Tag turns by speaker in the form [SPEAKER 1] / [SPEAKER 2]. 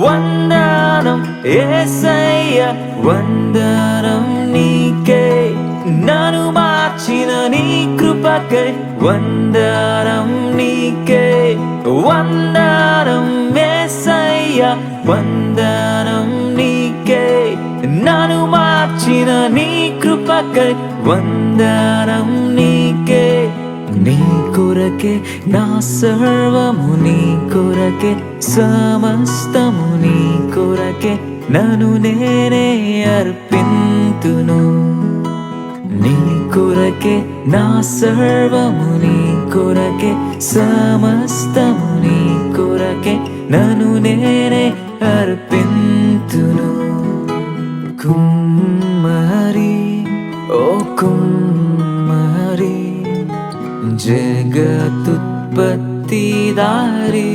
[SPEAKER 1] వందనం యేసయ్యా వందనం నీకే నన్ను మార్చిన నీ కృపకై వందనం నీకే వందనం యేసయ్యా వందనం నీకే నన్ను మార్చిన నీ కృపకై వందనం నీకే నీ కొరకే నా సర్వము నీ కొరకే సమస్తము నీ కొరకే నన్ను నేనే అర్పింతును నీ కొరకే నా సర్వము నీ కొరకే సమస్తము నీ కొరకే నన్ను నేనే అర్పింతును కుమ్మరి ఓ కుమ్మరి జగతుత్పత్తిదారి